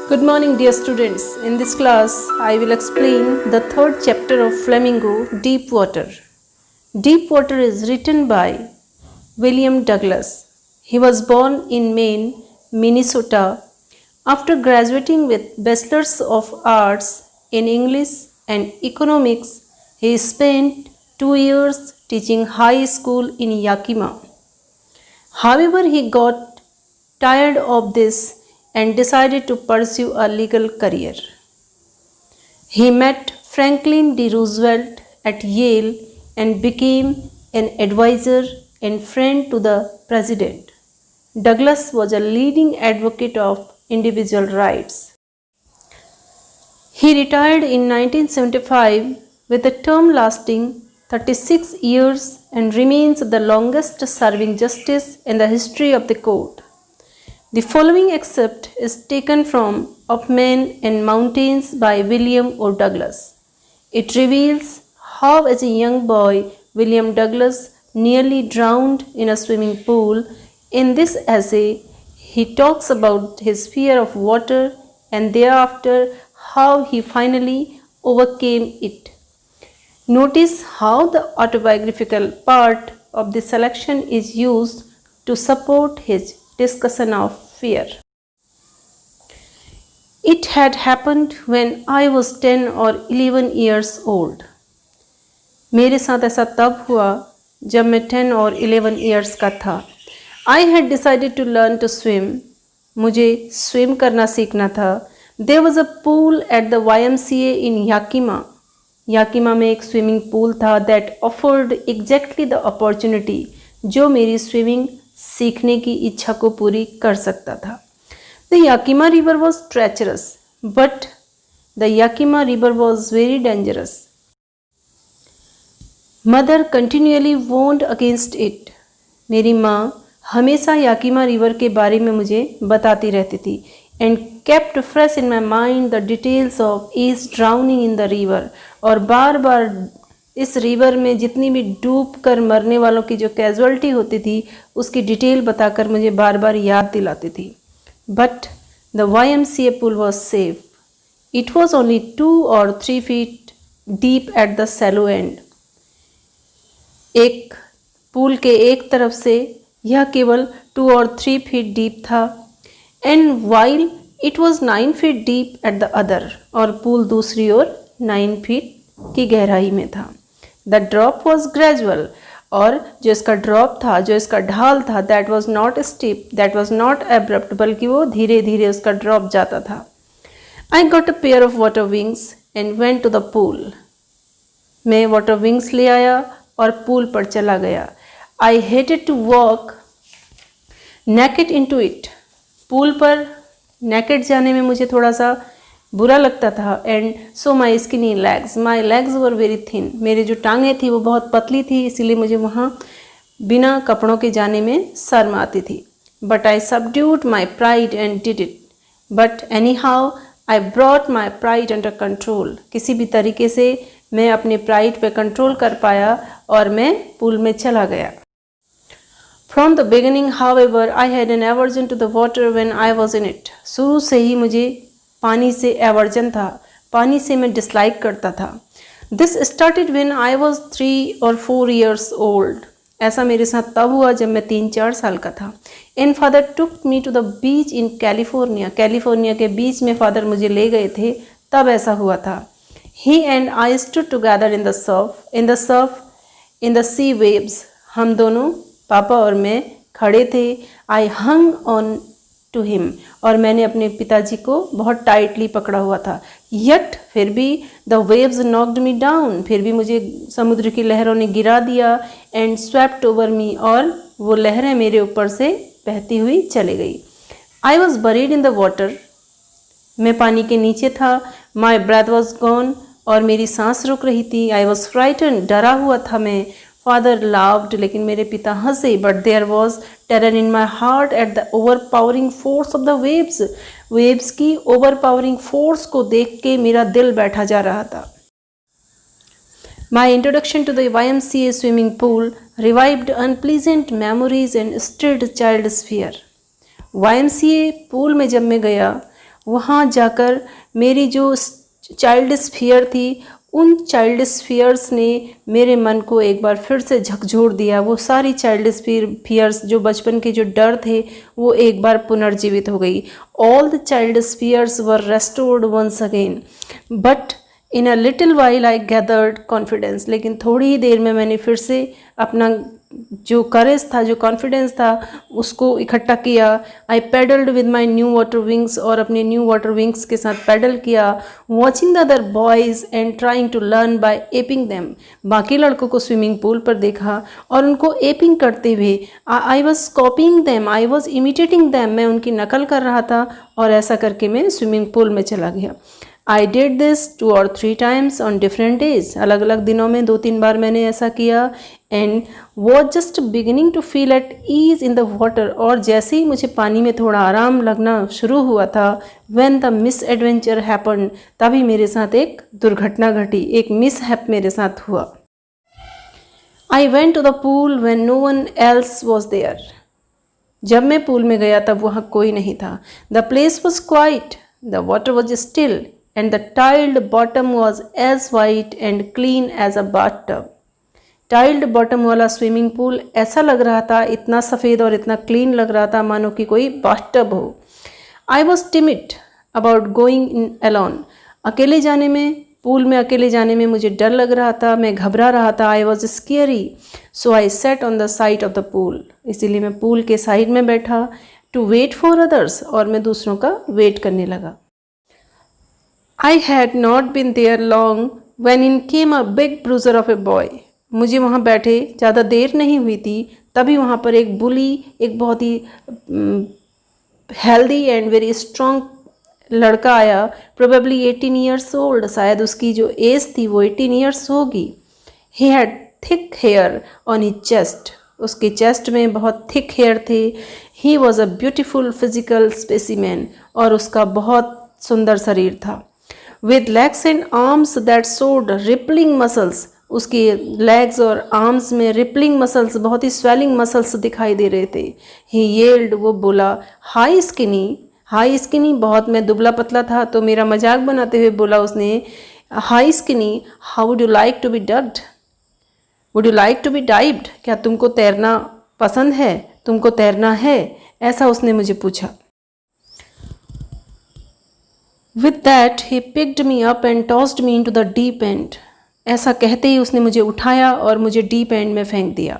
Good morning, dear students. In this class, I will explain the third chapter of Flamingo, Deep Water. Deep Water is written by William Douglas. He was born in Maine, Minnesota. After graduating with Bachelors of Arts in English and Economics, he spent 2 years teaching high school in Yakima. However, he got tired of this and decided to pursue a legal career. He met Franklin D. Roosevelt at Yale and became an advisor and friend to the president. Douglas was a leading advocate of individual rights. He retired in 1975 with a term lasting 36 years and remains the longest serving justice in the history of the court. The following excerpt is taken from Of Men and Mountains by William O. Douglas. It reveals how, as a young boy, William Douglas nearly drowned in a swimming pool. In this essay, he talks about his fear of water and thereafter how he finally overcame it. Notice how the autobiographical part of the selection is used to support his discussion of fear. It had happened when I was 10 or 11 years old. मेरे साथ ऐसा तब हुआ जब मैं 10 और 11 years का था. I had decided to learn to swim. मुझे swim करना सीखना था. There was a pool at the YMCA in Yakima. Yakima में एक स्विमिंग पूल था that offered exactly the opportunity जो मेरी स्विमिंग सीखने की इच्छा को पूरी कर सकता था. The Yakima river was treacherous, but the Yakima river was very dangerous. Mother continually warned against it. मेरी माँ हमेशा याकिमा रिवर के बारे में मुझे बताती रहती थी. And kept fresh in my mind the details of each drowning in the river. और बार बार इस रिवर में जितनी भी डूब कर मरने वालों की जो कैजुअलिटी होती थी उसकी डिटेल बताकर मुझे बार बार याद दिलाती थी. But the YMCA pool was safe. It was only 2 or 3 feet deep at the shallow end. एक पूल के एक तरफ से यह केवल 2 और 3 feet डीप था. And while it was 9 feet deep at the other. और पूल दूसरी ओर 9 feet की गहराई में था. The drop was gradual. और जो इसका ड्रॉप था, जो इसका ढाल था, that was not steep, that was not abrupt, बल्कि वो धीरे धीरे उसका ड्रॉप जाता था. I got a pair of water wings and went to the pool. मैं वाटर विंग्स ले आया और पूल पर चला गया. I hated to walk naked into it. Pool पर नेकेड जाने में मुझे थोड़ा सा बुरा लगता था. And so my skinny legs, my legs were very thin. मेरी जो टांगें थी वो बहुत पतली थी, इसीलिए मुझे वहाँ बिना कपड़ों के जाने में शर्म आती थी. But I subdued my pride and did it. But any how I brought my pride under control. किसी भी तरीके से मैं अपने प्राइड पे कंट्रोल कर पाया और मैं पूल में चला गया. From the beginning however I had an aversion to the water when I was in it. शुरू से ही मुझे पानी से एवर्जन था, पानी से मैं डिसलाइक करता था. This started when I was 3 or 4 years old. ऐसा मेरे साथ तब हुआ जब मैं 3-4 साल का था. And father took me to the beach in California. California के बीच में फादर मुझे ले गए थे, तब ऐसा हुआ था. He and I stood together in the surf in the sea waves. हम दोनों, पापा और मैं, खड़े थे. I hung on to him. और मैंने अपने पिताजी को बहुत टाइटली पकड़ा हुआ था. यट फिर भी the waves knocked me down. फिर भी मुझे समुद्र की लहरों ने गिरा दिया. And swept over me. और वो लहरें मेरे ऊपर से बहती हुई चली गई. I was buried in the water. मैं पानी के नीचे था. My breath was gone. और मेरी सांस रुक रही थी. I was frightened. डरा हुआ था मैं. Father laughed. लेकिन मेरे पिता हंसे. But there was terror in my heart at the overpowering force of the waves. Waves की ओवरपावरिंग फोर्स को देख के मेरा दिल बैठा जा रहा था. My introduction to the YMCA swimming pool revived unpleasant memories and stilled child's fear. YMCA pool में जब मैं गया वहाँ जाकर मेरी जो चाइल्डिश फियर थी, उन चाइल्डिश फियर्स ने मेरे मन को एक बार फिर से झकझोर दिया। वो सारी चाइल्डिश फियर्स, जो बचपन के जो डर थे, वो एक बार पुनर्जीवित हो गई। All the childish fears were restored once again, but in a little while I gathered confidence. लेकिन थोड़ी ही देर में मैंने फिर से अपना जो करेज था, जो कॉन्फिडेंस था, उसको इकट्ठा किया। I paddled with my new water wings, और अपने न्यू वाटर विंग्स के साथ पैडल किया। Watching the other boys and trying to learn by aping them. बाकी लड़कों को स्विमिंग पूल पर देखा और उनको एपिंग करते हुए, I was कॉपिंग them, I was imitating them, मैं उनकी नकल कर रहा था। और ऐसा करके मैं स्विमिंग पूल में चला गया। I did this 2 or 3 times on different days. अलग अलग दिनों में 2-3 बार मैंने ऐसा किया। And was just beginning to feel at ease in the water. और जैसे ही मुझे पानी में थोड़ा आराम लगना शुरू हुआ था, when the misadventure happened, तभी मेरे साथ एक दुर्घटना घटी, एक मिसहैप मेरे साथ हुआ। I went to the pool when no one else was there. जब मैं पूल में गया तब वहाँ कोई नहीं था। The place was quiet, the water was still, and the tiled bottom was as white and clean as a bathtub. Tiled bottom वाला स्विमिंग पूल ऐसा लग रहा था, इतना सफ़ेद और इतना क्लीन लग रहा था मानो कि कोई बाथटब हो। I was timid about going in alone. अकेले जाने में, पूल में अकेले जाने में मुझे डर लग रहा था, मैं घबरा रहा था। I was scary, so I set on the side of the pool. इसीलिए मैं पूल के साइड में बैठा, टू वेट फॉर अदर्स, और मैं दूसरों का वेट करने लगा। I had not been there long when in came a big bruiser of a boy. मुझे वहाँ बैठे ज़्यादा देर नहीं हुई थी, तभी वहाँ पर एक बुली, एक बहुत ही हेल्दी एंड वेरी स्ट्रॉन्ग लड़का आया। प्रोबेबली 18 ईयर्स ओल्ड, शायद उसकी जो एज थी वो 18 ईयर्स होगी। He had thick hair on his chest, उसके चेस्ट में बहुत थिक हेयर थे। He was a beautiful physical specimen, और उसका बहुत सुंदर शरीर था। With legs and arms that showed rippling muscles, उसके लेग्स और आर्म्स में रिपलिंग मसल्स, बहुत ही स्वेलिंग मसल्स दिखाई दे रहे थे। He yelled, वो बोला, हाई स्किनी, हाई स्किनी, बहुत मैं दुबला पतला था, तो मेरा मजाक बनाते हुए बोला उसने, hi skinny, how would you like to be ducked, would you like to be dived, क्या तुमको तैरना पसंद है, तुमको तैरना है, ऐसा उसने मुझे पूछा। With that, he picked me up and tossed me into the deep end. ऐसा कहते ही उसने मुझे उठाया और मुझे डीप एंड में फेंक दिया।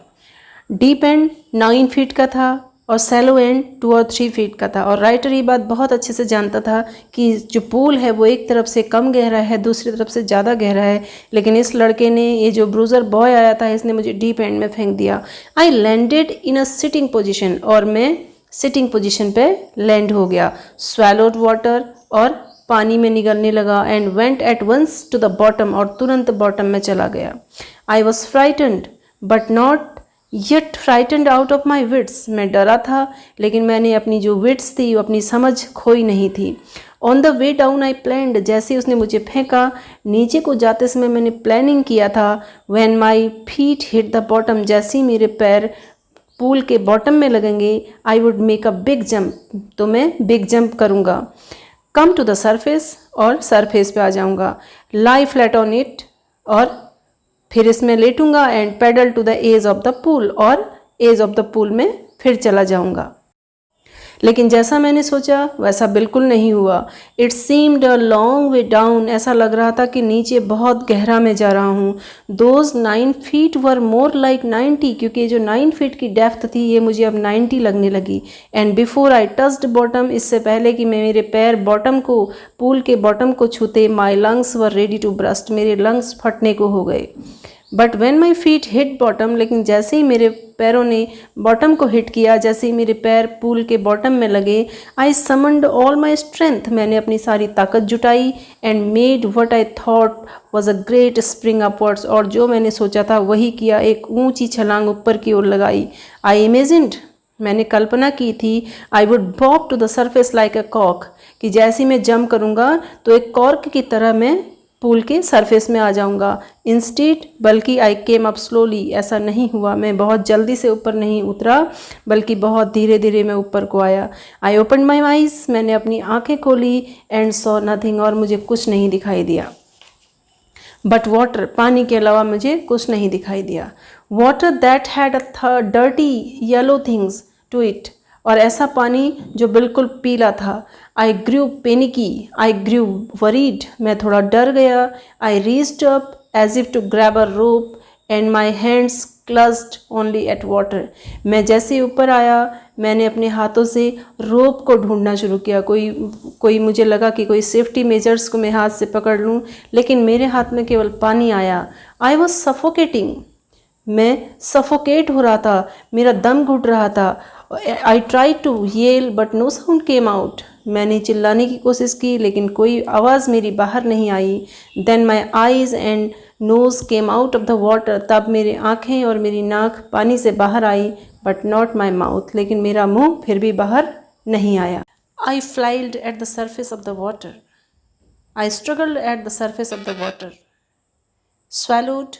डीप एंड 9 फीट का था और सैलो एंड 2 और 3 फीट का था। और राइटर ये बात बहुत अच्छे से जानता था कि जो पूल है वो एक तरफ से कम गहरा है, दूसरी तरफ से ज़्यादा गहरा है। लेकिन इस लड़के ने, ये जो ब्रूजर बॉय आया था, इसने मुझे डीप एंड में फेंक दिया। I landed in a sitting position, और मैं सिटिंग पोजिशन पे लैंड हो गया। स्वैलोड वाटर, और पानी में निगलने लगा। And went at once to the bottom, और तुरंत बॉटम में चला गया। I was frightened but not yet frightened out of my wits. मैं डरा था, लेकिन मैंने अपनी जो विट्स थी, अपनी समझ खोई नहीं थी। On the way down I planned, जैसे उसने मुझे फेंका, नीचे को जाते समय मैंने प्लानिंग किया था। When my feet hit the bottom, जैसे ही मेरे पैर पूल के बॉटम में लगेंगे, I would make a big jump, तो मैं बिग जंप करूँगा। कम टू द सरफेस, और सरफेस पे आ जाऊँगा। लाई फ्लैट ऑन इट, और फिर इसमें लेटूंगा। And paddle to the edge of the pool, और एज ऑफ द पूल में फिर चला जाऊँगा। लेकिन जैसा मैंने सोचा वैसा बिल्कुल नहीं हुआ। It seemed a long way down, ऐसा लग रहा था कि नीचे बहुत गहरा में जा रहा हूँ। Those 9 feet were more like 90, क्योंकि जो 9 फीट की डेप्थ थी ये मुझे अब 90 लगने लगी। And before I touched bottom, इससे पहले कि मैं मेरे पैर बॉटम को, पूल के बॉटम को छूते, my lungs were ready to burst, मेरे लंग्स फटने को हो गए। But when my feet hit bottom, लेकिन जैसे ही मेरे पैरों ने बॉटम को हिट किया, जैसे ही मेरे पैर पूल के बॉटम में लगे, आई समन्ड ऑल माई स्ट्रेंथ, मैंने अपनी सारी ताकत जुटाई। And made what I thought was a great spring upwards, और जो मैंने सोचा था वही किया, एक ऊंची छलांग ऊपर की ओर लगाई। आई इमेजिन्ड, मैंने कल्पना की थी, I would bob to the surface like a कॉक, कि जैसे मैं जंप करूँगा तो एक कॉर्क की तरह मैं पूल के सरफेस में आ जाऊंगा। इंस्टेड बल्कि आई केम अप स्लोली, ऐसा नहीं हुआ, मैं बहुत जल्दी से ऊपर नहीं उतरा बल्कि बहुत धीरे धीरे मैं ऊपर को आया। आई ओपन माई आइज, मैंने अपनी आंखें खोली, एंड सॉ नथिंग, और मुझे कुछ नहीं दिखाई दिया। बट वाटर, पानी के अलावा मुझे कुछ नहीं दिखाई दिया। Water that had a dirty yellow things to it, और ऐसा पानी जो बिल्कुल पीला था। आई ग्रू पेनिकी, आई ग्रू वरीड, मैं थोड़ा डर गया। I reached up as if to grab a rope and my hands clasped only at water, मैं जैसे ऊपर आया मैंने अपने हाथों से रोप को ढूंढना शुरू किया। कोई मुझे लगा कि कोई सेफ्टी मेजर्स को मैं हाथ से पकड़ लूं, लेकिन मेरे हाथ में केवल पानी आया। आई वॉज सफोकेटिंग, मैं सफोकेट हो रहा था, मेरा दम घुट रहा था। I try to yell but no sound came out, मैंने चिल्लाने की कोशिश की लेकिन कोई आवाज़ मेरी बाहर नहीं आई। Then my eyes and nose came out of the water, तब मेरी आँखें और मेरी नाक पानी से बाहर आई, बट नॉट माई माउथ, लेकिन मेरा मुंह फिर भी बाहर नहीं आया। I flailed at the surface of the water, I struggled at the surface of the water, swallowed,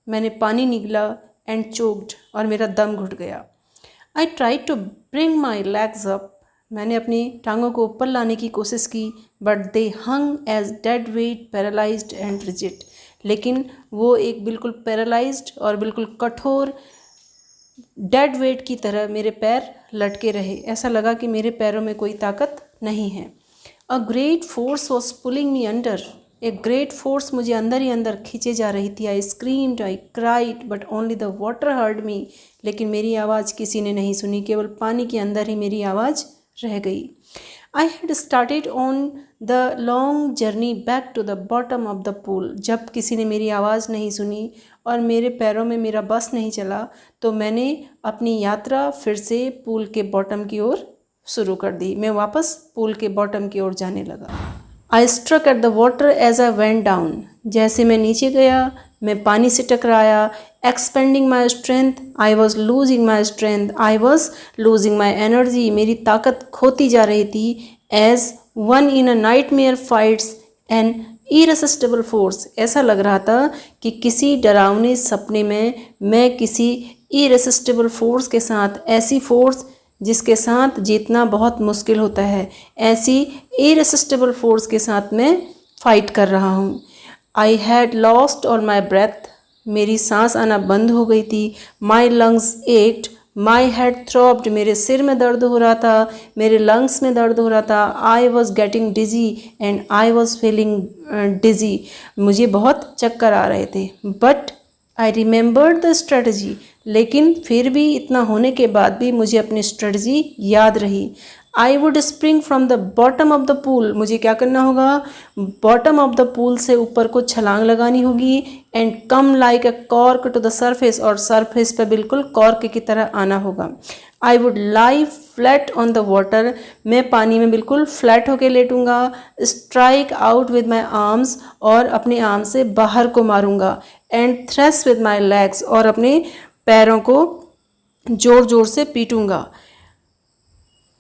मैंने पानी निगला, एंड चोक्ड, और मेरा दम घुट गया। I try to bring my legs up, मैंने अपनी टांगों को ऊपर लाने की कोशिश की, but they hung as dead weight, paralysed and rigid, लेकिन वो एक बिल्कुल पैरालाइज्ड और बिल्कुल कठोर डेड वेट की तरह मेरे पैर लटके रहे। ऐसा लगा कि मेरे पैरों में कोई ताकत नहीं है। A great force was pulling me under, एक ग्रेट फोर्स मुझे अंदर ही अंदर खींचे जा रही थी। I screamed, I cried, but only the water heard me, लेकिन मेरी आवाज़ किसी ने नहीं सुनी, केवल पानी के अंदर ही मेरी आवाज़ रह गई। I had started on the long journey back to the bottom of the pool, जब किसी ने मेरी आवाज़ नहीं सुनी और मेरे पैरों में मेरा बस नहीं चला, तो मैंने अपनी यात्रा फिर से पूल के बॉटम की ओर शुरू कर दी। मैं वापस पूल के बॉटम की ओर जाने लगा। I struck at the water as I went down, जैसे मैं नीचे गया मैं पानी से टकराया। Expending my strength, I was losing my strength, I was losing my energy, मेरी ताकत खोती जा रही थी। As one in a nightmare fights an irresistible force, ऐसा लग रहा था कि किसी डरावने सपने में मैं किसी इरेसिस्टिबल फोर्स के साथ, ऐसी फोर्स जिसके साथ जीतना बहुत मुश्किल होता है, ऐसी इरेसिस्टिबल फोर्स के साथ मैं फाइट कर रहा हूँ। I had lost all my breath, मेरी सांस आना बंद हो गई थी। My lungs ached, my head throbbed, मेरे सिर में दर्द हो रहा था, मेरे लंग्स में दर्द हो रहा था। I was getting dizzy and I was feeling dizzy, मुझे बहुत चक्कर आ रहे थे। But I remembered the strategy, लेकिन फिर भी इतना होने के बाद भी मुझे अपनी स्ट्रेटजी याद रही। I would spring from the bottom of the pool, मुझे क्या करना होगा, बॉटम ऑफ द पूल से ऊपर को छलांग लगानी होगी। And come like a cork to the surface, और सरफेस पर बिल्कुल कॉर्क की तरह आना होगा। I would lie flat on the water, मैं पानी में बिल्कुल फ्लैट होके लेटूंगा। Strike out with my arms, और अपने आर्म से बाहर को मारूंगा। And thrash with my legs, और अपने पैरों को जोर जोर से पीटूंगा।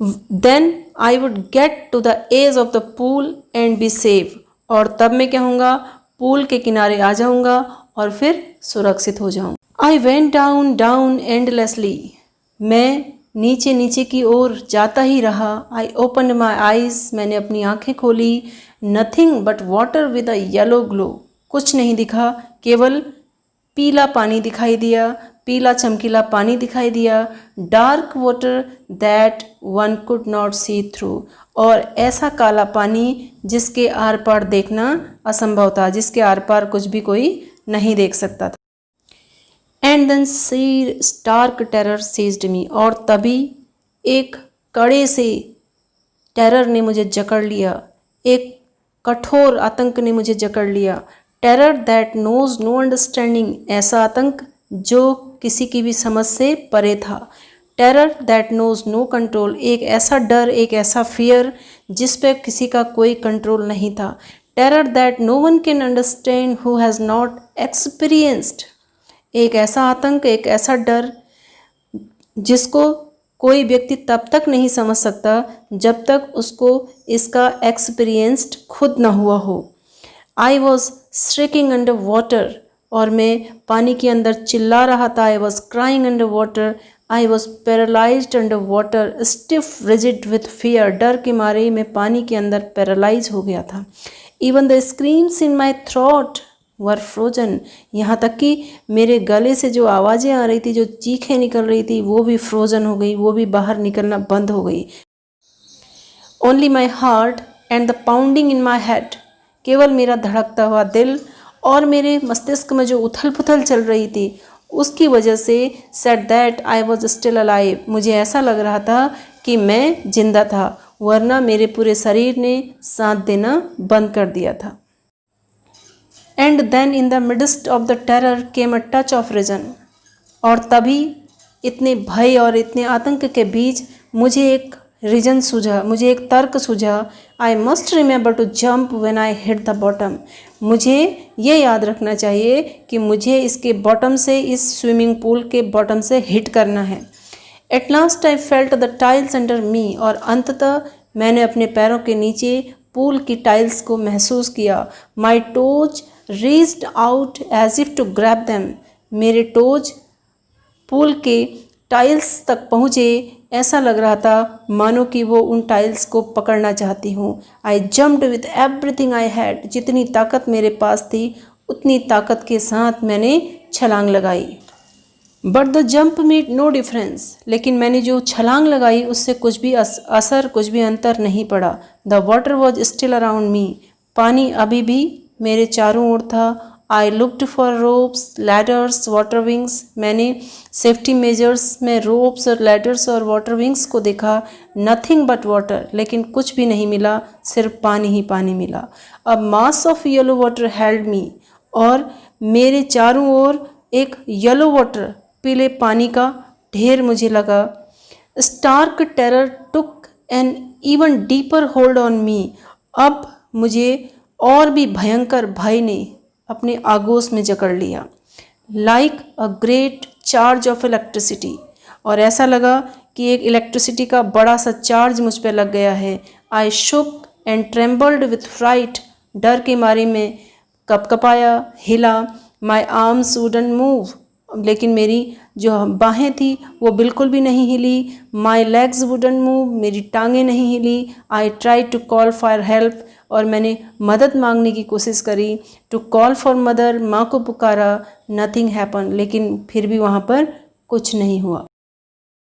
Then I would get to the edge of the pool and be safe, और तब मैं क्या होऊंगा, पूल के किनारे आ जाऊंगा और फिर सुरक्षित हो जाऊँ। आई वेंट डाउन डाउन एंडलेसली, मैं नीचे नीचे की ओर जाता ही रहा। आई ओपन माई आईज, मैंने अपनी आंखें खोली। Nothing but water with a yellow glow, कुछ नहीं दिखा, केवल पीला पानी दिखाई दिया, पीला चमकीला पानी दिखाई दिया। Dark water that one could not see through, और ऐसा काला पानी जिसके आर पार देखना असंभव था, जिसके आर पार कुछ भी कोई नहीं देख सकता था। And then sheer stark terror seized me, और तभी एक कड़े से टेरर ने मुझे जकड़ लिया, एक कठोर आतंक ने मुझे जकड़ लिया। Terror that knows no understanding, ऐसा आतंक जो किसी की भी समझ से परे था। Terror that knows no control, एक ऐसा डर, एक ऐसा फियर जिस पे किसी का कोई कंट्रोल नहीं था। Terror that no one can understand who has not experienced, एक ऐसा आतंक, एक ऐसा डर जिसको कोई व्यक्ति तब तक नहीं समझ सकता जब तक उसको इसका एक्सपीरियंस्ड खुद ना हुआ हो। आई वॉज श्रिकिंग अंडर वाटर, और मैं पानी के अंदर चिल्ला रहा था। I was crying under water, I was paralysed under water, stiff rigid with fear, डर के मारे मैं पानी के अंदर पैरालाइज हो गया था। Even the screams in my throat were frozen, यहाँ तक कि मेरे गले से जो आवाज़ें आ रही थी, जो चीखें निकल रही थी, वो भी फ्रोजन हो गई, वो भी बाहर निकलना बंद हो गई। Only my heart and the pounding in my head, केवल मेरा धड़कता हुआ दिल और मेरे मस्तिष्क में जो उथल पुथल चल रही थी उसकी वजह से said that I was still alive, मुझे ऐसा लग रहा था कि मैं जिंदा था, वरना मेरे पूरे शरीर ने साथ देना बंद कर दिया था। And then in the midst of the terror came a touch of reason, और तभी इतने भय और इतने आतंक के बीच मुझे एक रीजन सूझा, मुझे एक तर्क सूझा। I must remember to jump when I hit the bottom, मुझे ये याद रखना चाहिए कि मुझे इसके बॉटम से, इस स्विमिंग पूल के बॉटम से हिट करना है। At last I felt the tiles under मी, और अंततः मैंने अपने पैरों के नीचे पूल की टाइल्स को महसूस किया। My toes reached out as if to grab them, मेरे टोज पूल के टाइल्स तक पहुँचे, ऐसा लग रहा था मानो कि वो उन टाइल्स को पकड़ना चाहती हूँ। आई jumped with everything I had, जितनी ताकत मेरे पास थी उतनी ताकत के साथ मैंने छलांग लगाई। But the jump made no difference, लेकिन मैंने जो छलांग लगाई उससे कुछ भी असर, कुछ भी अंतर नहीं पड़ा। The water was still around me, पानी अभी भी मेरे चारों ओर था। I looked for ropes, ladders, water wings, मैंने सेफ्टी मेजर्स में रोप्स और लैडर्स और वाटर विंग्स को देखा। नथिंग बट वाटर, लेकिन कुछ भी नहीं मिला, सिर्फ पानी ही पानी मिला। A mass of yellow water held me, और मेरे चारों ओर एक येलो वाटर, पीले पानी का ढेर मुझे लगा। Stark terror took an even deeper hold on me, अब मुझे और भी भयंकर भय ने अपने आगोश में जकड़ लिया। Like a great charge of electricity, और ऐसा लगा कि एक इलेक्ट्रिसिटी का बड़ा सा चार्ज मुझ पर लग गया है। आई शुक एंड ट्रेम्बल्ड विथ फ्राइट, डर के मारे में कपकपाया, हिला। माई आर्म्स वुडंट मूव, लेकिन मेरी जो बाहें थी वो बिल्कुल भी नहीं हिली। माई लेग्स वुडंट मूव, मेरी टांगें नहीं हिली। I try to call for help, और मैंने मदद मांगने की कोशिश करी। टू कॉल फॉर मदर, माँ को पुकारा। नथिंग हैपन, लेकिन फिर भी वहाँ पर कुछ नहीं हुआ।